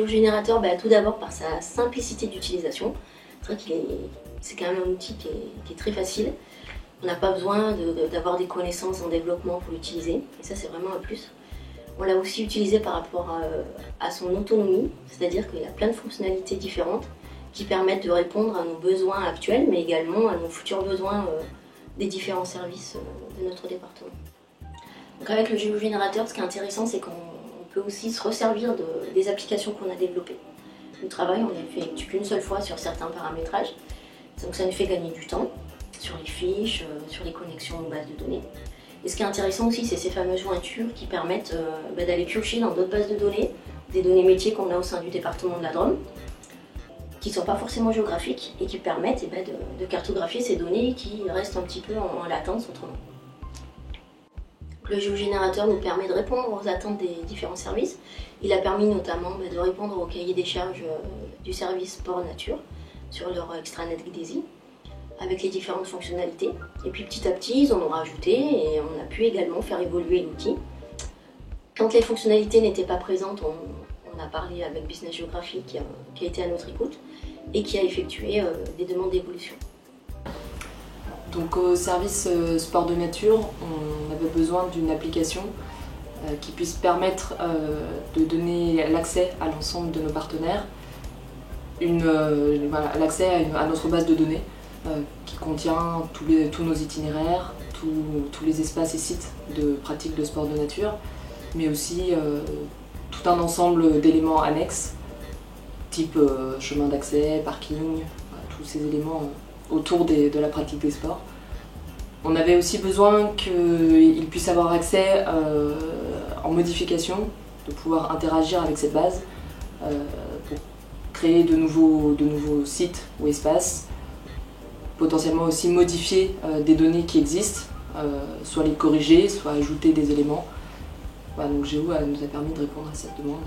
géogénérateur, tout d'abord par sa simplicité d'utilisation. C'est vrai c'est quand même un outil qui est très facile. On n'a pas besoin d'avoir des connaissances en développement pour l'utiliser, et ça c'est vraiment un plus. On l'a aussi utilisé par rapport à son autonomie, c'est-à-dire qu'il y a plein de fonctionnalités différentes qui permettent de répondre à nos besoins actuels, mais également à nos futurs besoins des différents services de notre département. Donc avec le géogénérateur, ce qui est intéressant, c'est qu'on peut aussi se resservir des applications qu'on a développées. Le travail, on ne l'effectue qu'une seule fois sur certains paramétrages, donc ça nous fait gagner du temps sur les fiches, sur les connexions aux bases de données. Et ce qui est intéressant aussi, c'est ces fameuses jointures qui permettent d'aller piocher dans d'autres bases de données, des données métiers qu'on a au sein du département de la Drôme, qui ne sont pas forcément géographiques et qui permettent de cartographier ces données qui restent un petit peu en latence autrement. Le géogénérateur nous permet de répondre aux attentes des différents services. Il a permis notamment de répondre au cahier des charges du service Sport Nature sur leur extranet GDESI, avec les différentes fonctionnalités. Et puis petit à petit, ils en ont rajouté et on a pu également faire évoluer l'outil. Quand les fonctionnalités n'étaient pas présentes, on a parlé avec Business Geography qui a été à notre écoute et qui a effectué des demandes d'évolution. Donc au service sport de nature, on avait besoin d'une application qui puisse permettre de donner l'accès à l'ensemble de nos partenaires, l'accès à notre base de données qui contient tous nos itinéraires, tous les espaces et sites de pratique de sport de nature, mais aussi tout un ensemble d'éléments annexes, type chemin d'accès, parking, tous ces éléments autour de la pratique des sports. On avait aussi besoin qu'ils puissent avoir accès en modification, de pouvoir interagir avec cette base pour créer de nouveaux sites ou espaces, potentiellement aussi modifier des données qui existent, soit les corriger, soit ajouter des éléments. Voilà, donc Géo nous a permis de répondre à cette demande.